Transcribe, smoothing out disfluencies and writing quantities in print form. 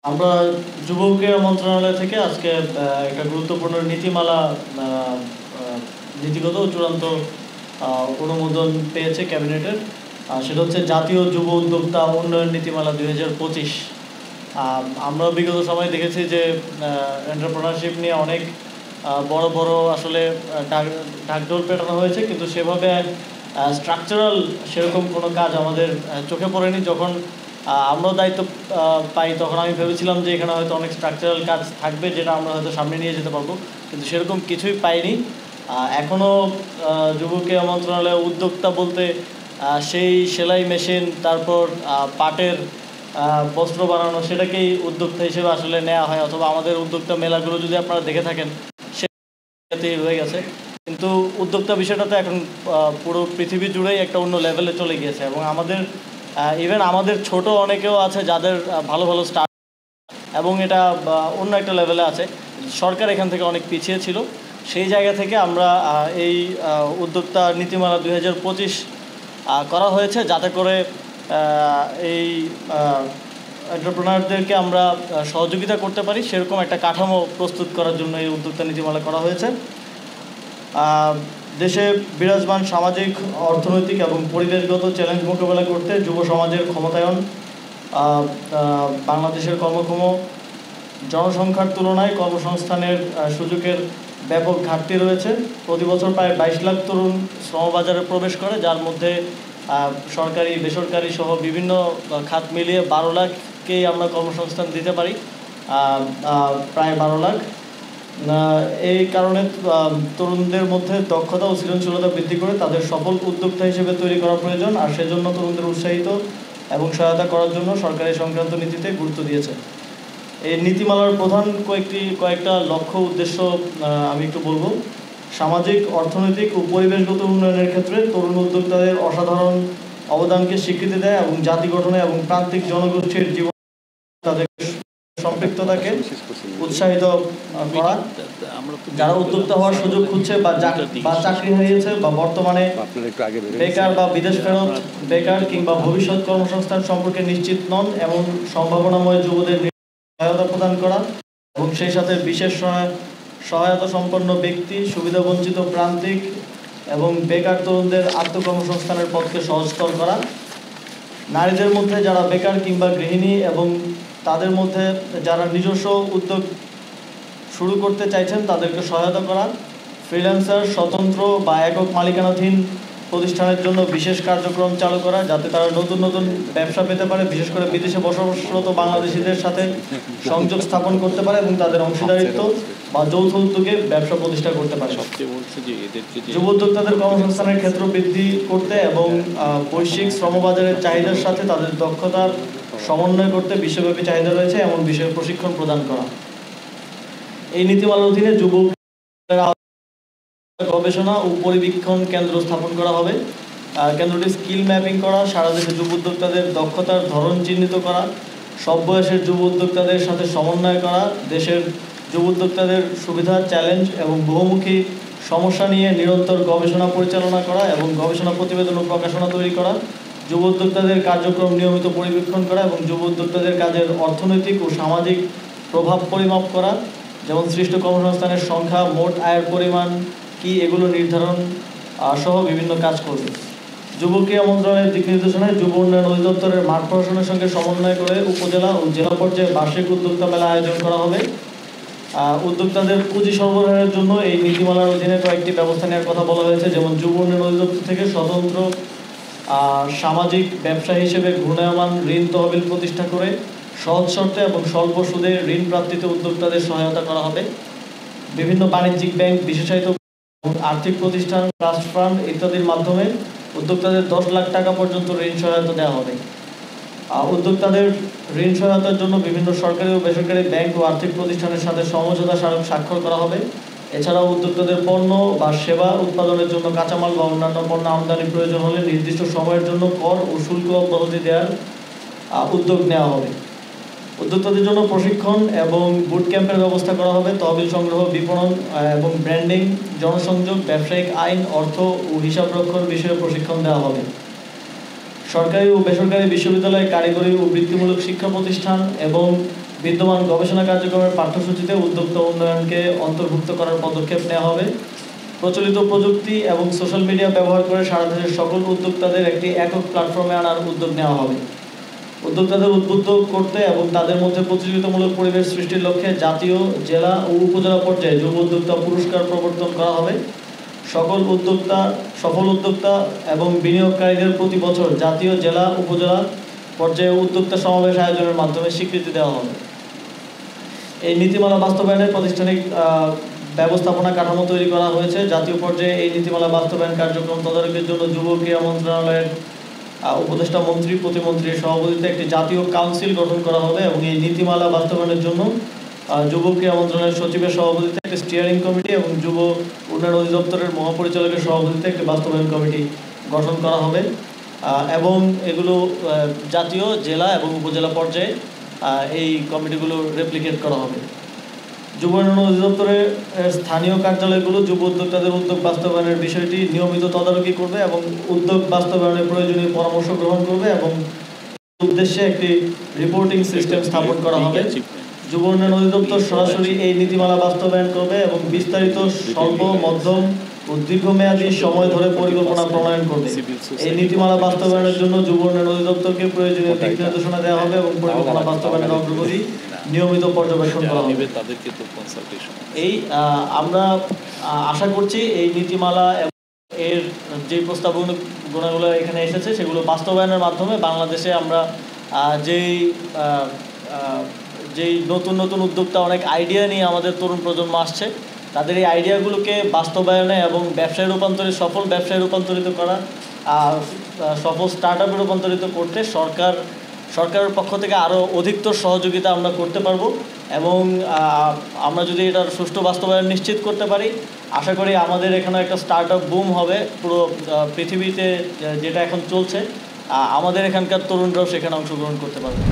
আমরা যুব ক্রীড়া মন্ত্রণালয় থেকে আজকে একটা গুরুত্বপূর্ণ নীতিমালা নীতিগত চূড়ান্ত অনুমোদন পেয়েছে ক্যাবিনেটের। সেটা হচ্ছে জাতীয় যুব উদ্যোক্তা উন্নয়ন নীতিমালা 2025। আমরা বিগত সময় দেখেছি যে এন্টারপ্রেনারশিপ নিয়ে অনেক বড় বড় আসলে ঢাকঢোল পেটানো হয়েছে, কিন্তু সেভাবে স্ট্রাকচারাল সেরকম কোনো কাজ আমাদের চোখে পড়েনি। যখন আমরাও দায়িত্ব পাই তখন আমি ভেবেছিলাম যে এখানে হয়তো অনেক স্ট্রাকচারাল কাজ থাকবে যেটা আমরা হয়তো সামনে নিয়ে যেতে পারবো, কিন্তু সেরকম কিছুই পাইনি। এখনও যুব ক্রীড়া মন্ত্রণালয়ের উদ্যোক্তা বলতে সেই সেলাই মেশিন, তারপর পাটের বস্ত্র বানানো, সেটাকেই উদ্যোক্তা হিসেবে আসলে নেওয়া হয়, অথবা আমাদের উদ্যোক্তা মেলাগুলো যদি আপনারা দেখে থাকেন সেটাতেই রয়ে গেছে। কিন্তু উদ্যোক্তা বিষয়টা তো এখন পুরো পৃথিবী জুড়েই একটা অন্য লেভেলে চলে গিয়েছে, এবং আমাদের ইভেন আমাদের ছোট অনেকেও আছে যাদের ভালো ভালো স্টার্ট এবং এটা অন্য একটা লেভেলে আছে। সরকার এখান থেকে অনেক পিছিয়ে ছিল। সেই জায়গা থেকে আমরা এই উদ্যোক্তা নীতিমালা 2025 করা হয়েছে, যাতে করে এই এন্টারপ্রেনারদেরকে আমরা সহযোগিতা করতে পারি, সেরকম একটা কাঠামো প্রস্তুত করার জন্য এই উদ্যোক্তা নীতিমালা করা হয়েছে। দেশে বিরাজমান সামাজিক, অর্থনৈতিক এবং পরিবেশগত চ্যালেঞ্জ মোকাবেলা করতে যুব সমাজের ক্ষমতায়ন, বাংলাদেশের কর্মক্ষম জনসংখ্যার তুলনায় কর্মসংস্থানের সুযোগের ব্যাপক ঘাটতি রয়েছে। প্রতি বছর প্রায় 22 লাখ তরুণ শ্রমবাজারে প্রবেশ করে, যার মধ্যে সরকারি বেসরকারি সহ বিভিন্ন খাত মিলিয়ে 12 লাখকেই আমরা কর্মসংস্থান দিতে পারি, প্রায় 12 লাখ। এই কারণে তরুণদের মধ্যে দক্ষতা ও সৃজনশীলতা বৃদ্ধি করে তাদের সফল উদ্যোক্তা হিসেবে তৈরি করা প্রয়োজন। আর সেজন্য তরুণদের উৎসাহিত এবং সহায়তা করার জন্য সরকারি সংক্রান্ত নীতিতে গুরুত্ব দিয়েছে। এই নীতিমালার প্রধান কয়েকটা লক্ষ্য উদ্দেশ্য আমি একটু বলবো। সামাজিক, অর্থনৈতিক ও পরিবেশগত উন্নয়নের ক্ষেত্রে তরুণ উদ্যোক্তাদের অসাধারণ অবদানকে স্বীকৃতি দেয় এবং জাতি গঠনে এবং প্রান্তিক জনগোষ্ঠীর জীবন তাদের সম্পৃক্ততাকে উৎসাহিত করা। যারা উদ্যোক্তা হওয়ার সুযোগ খুঁজছে বা চাকরি হারিয়েছে বা বর্তমানে বেকার বা বিদেশ ফেরত বেকার কিংবা ভবিষ্যৎ কর্মসংস্থান সম্পর্কে নিশ্চিত নন এমন সম্ভাবনাময় যুবদের সহায়তা প্রদান করা, এবং সেই সাথে বিশেষ সহায়তা সম্পন্ন ব্যক্তি, সুবিধাবঞ্চিত প্রান্তিক এবং বেকার তরুণদের আত্মকর্মসংস্থানের পথকে সহজতর করা। নারীদের মধ্যে যারা বেকার কিংবা গৃহিণী এবং তাদের মধ্যে যারা নিজস্ব উদ্যোগ শুরু করতে চাইছেন তাদেরকে সহায়তা করা। ফ্রিল্যান্সার, স্বতন্ত্র বা একক মালিকানাধীন প্রতিষ্ঠানের জন্য বিশেষ কার্যক্রম চালু করা, যাতে তারা নতুন নতুন ব্যবসা পেতে পারে, বিশেষ করে বিদেশে বসবাসরত বাংলাদেশিদের সাথে সংযোগ স্থাপন করতে পারে এবং তাদের অংশীদারিত্ব বা যৌথ উদ্যোগে ব্যবসা প্রতিষ্ঠা করতে পারে। যুব উদ্যোক্তাদের কর্মসংস্থানের ক্ষেত্র বৃদ্ধি করতে এবং বৈশ্বিক শ্রমবাজারের চাহিদার সাথে তাদের দক্ষতার সমন্বয় করতে বিশ্বব্যাপী চাহিদা রয়েছে এমন বিষয়ে প্রশিক্ষণ প্রদান করা। এই নীতিমালার অধীনে যুব গবেষণা ও পরিবীক্ষণ কেন্দ্র স্থাপন করা হবে। কেন্দ্রটি স্কিল ম্যাপিং করা, সারা দেশে যুব উদ্যোক্তাদের দক্ষতার ধরন চিহ্নিত করা, সব বয়সের যুব উদ্যোক্তাদের সাথে সমন্বয় করা, দেশের যুব উদ্যোক্তাদের সুবিধা, চ্যালেঞ্জ এবং বহুমুখী সমস্যা নিয়ে নিরন্তর গবেষণা পরিচালনা করা এবং গবেষণা প্রতিবেদন ও প্রকাশনা তৈরি করা, যুব উদ্যোক্তাদের কার্যক্রম নিয়মিত পরিবীক্ষণ করা এবং যুব উদ্যোক্তাদের কাজের অর্থনৈতিক ও সামাজিক প্রভাব পরিমাপ করা, যেমন সৃষ্ট কর্মসংস্থানের সংখ্যা, মোট আয়ের পরিমাণ কি, এগুলো নির্ধারণ সহ বিভিন্ন কাজ করবে। যুব ক্রীড়া মন্ত্রণালয়ের দিক নির্দেশনায় যুব উন্নয়ন অধিদপ্তরের মাঠ প্রশাসনের সঙ্গে সমন্বয় করে উপজেলা ও জেলা পর্যায়ে বার্ষিক উদ্যোক্তা মেলা আয়োজন করা হবে। উদ্যোক্তাদের পুঁজি সরবরাহের জন্য এই নীতিমালার অধীনে কয়েকটি ব্যবস্থা নেওয়ার কথা বলা হয়েছে, যেমন যুব উন্নয়ন অধিদপ্তর থেকে স্বতন্ত্র সামাজিক ব্যবসা হিসেবে ঘূর্ণায়মান ঋণ তহবিল প্রতিষ্ঠা করে সহজ শর্তে এবং স্বল্প সুদে ঋণ প্রাপ্তিতে উদ্যোক্তাদের সহায়তা করা হবে। বিভিন্ন বাণিজ্যিক ব্যাংক, বিশেষায়িত আর্থিক প্রতিষ্ঠান, ট্রাস্ট ফান্ড ইত্যাদির মাধ্যমে উদ্যোক্তাদের 10 লাখ টাকা পর্যন্ত ঋণ সহায়তা দেওয়া হবে। উদ্যোক্তাদের ঋণ সহায়তার জন্য বিভিন্ন সরকারি ও বেসরকারি ব্যাংক ও আর্থিক প্রতিষ্ঠানের সাথে সমঝোতা স্মারক স্বাক্ষর করা হবে। এছাড়াও উদ্যোক্তাদের পণ্য বা সেবা উৎপাদনের জন্য কাঁচামাল বা অন্যান্য পণ্য আমদানির প্রয়োজন হলে নির্দিষ্ট সময়ের জন্য কর ও শুল্ক অব্যাহতি দেওয়ার উদ্যোগ নেওয়া হবে। উদ্যোক্তাদের জন্য প্রশিক্ষণ এবং বুট ক্যাম্পের ব্যবস্থা করা হবে। তহবিল সংগ্রহ, বিপণন এবং ব্র্যান্ডিং, জনসংযোগ, ব্যবসায়িক আইন, অর্থ ও হিসাবরক্ষণ বিষয়ে প্রশিক্ষণ দেওয়া হবে। সরকারি ও বেসরকারি বিশ্ববিদ্যালয়, কারিগরি ও বৃত্তিমূলক শিক্ষা প্রতিষ্ঠান এবং বিদ্যমান গবেষণা কার্যক্রমের পাঠ্যসূচিতে উদ্যোক্তা উন্নয়নকে অন্তর্ভুক্ত করার পদক্ষেপ নেওয়া হবে। প্রচলিত প্রযুক্তি এবং সোশ্যাল মিডিয়া ব্যবহার করে সারা দেশের সকল উদ্যোক্তাদের একটি একক প্ল্যাটফর্মে আনার উদ্যোগ নেওয়া হবে। উদ্যোক্তাদের উদ্বুদ্ধ করতে এবং তাদের মধ্যে প্রতিযোগিতামূলক পরিবেশ সৃষ্টির লক্ষ্যে জাতীয়, জেলা ও উপজেলা পর্যায়ে যুব উদ্যোক্তা পুরস্কার প্রবর্তন করা হবে। সফল উদ্যোক্তা এবং বিনিয়োগকারীদের প্রতি বছর জাতীয়, জেলা, উপজেলা পর্যায়ে উদ্যোক্তা সমাবেশ আয়োজনের মাধ্যমে স্বীকৃতি দেওয়া হবে। এই নীতিমালা বাস্তবায়নের প্রাতিষ্ঠানিক ব্যবস্থাপনা কাঠামো তৈরি করা হয়েছে। জাতীয় পর্যায়ে এই নীতিমালা বাস্তবায়ন কার্যক্রম তদারকির জন্য যুব ক্রীড়া মন্ত্রণালয়ের উপদেষ্টা মন্ত্রী, প্রতিমন্ত্রীর সভাপতিত্বে একটি জাতীয় কাউন্সিল গঠন করা হবে এবং এই নীতিমালা বাস্তবায়নের জন্য যুব ক্রীড়া মন্ত্রণালয়ের সচিবের সভাপতিত্বে একটি স্টিয়ারিং কমিটি এবং যুব উন্নয়ন অধিদপ্তরের মহাপরিচালকের সভাপতিত্বে একটি বাস্তবায়ন কমিটি গঠন করা হবে এবং এগুলো জাতীয়, জেলা এবং উপজেলা পর্যায়ে এই কমিটিগুলো রেপ্লিকেট করা হবে। যুব উন্নয়ন অধিদপ্তরের স্থানীয় কার্যালয়গুলো যুব উদ্যোক্তাদের উদ্যোগ বাস্তবায়নের বিষয়টি নিয়মিত তদারকি করবে এবং উদ্যোগ বাস্তবায়নের প্রয়োজনীয় পরামর্শ গ্রহণ করবে এবং উদ্দেশ্যে একটি রিপোর্টিং সিস্টেম স্থাপন করা হবে। যুব উন্নয়ন অধিদপ্তর সরাসরি এই নীতিমালা বাস্তবায়ন করবে এবং বিস্তারিত স্বল্প, মধ্যম ও দীর্ঘমেয়াদী সময় ধরে পরিকল্পনা প্রণয়ন করবে। এই নীতিমালা বাস্তবায়নের জন্য যুব উন্নয়ন অধিদপ্তরকে প্রয়োজনীয় দিক নির্দেশনা দেওয়া হবে এবং পরিকল্পনা বাস্তবায়নের অগ্রগতি নিয়মিত পর্যবেক্ষণ করা হবে। এই আমরা আশা করছি এই নীতিমালা এর যে প্রস্তাবনাগুলো এখানে এসেছে সেগুলো বাস্তবায়নের মাধ্যমে বাংলাদেশে আমরা যেই নতুন নতুন উদ্যোক্তা অনেক আইডিয়া নিয়ে আমাদের তরুণ প্রজন্ম আসছে, তাদের এই আইডিয়াগুলোকে বাস্তবায়নে এবং সফল ব্যবসায় রূপান্তরিত করা, সফল স্টার্ট আপে রূপান্তরিত করতে সরকারের পক্ষ থেকে আরও অধিকতর সহযোগিতা আমরা করতে পারবো এবং আমরা যদি এটার সুষ্ঠু বাস্তবায়ন নিশ্চিত করতে পারি, আশা করি আমাদের এখানে একটা স্টার্ট আপ বুম হবে। পুরো পৃথিবীতে যেটা এখন চলছে, আমাদের এখানকার তরুণরাও সেখানে অংশগ্রহণ করতে পারবে।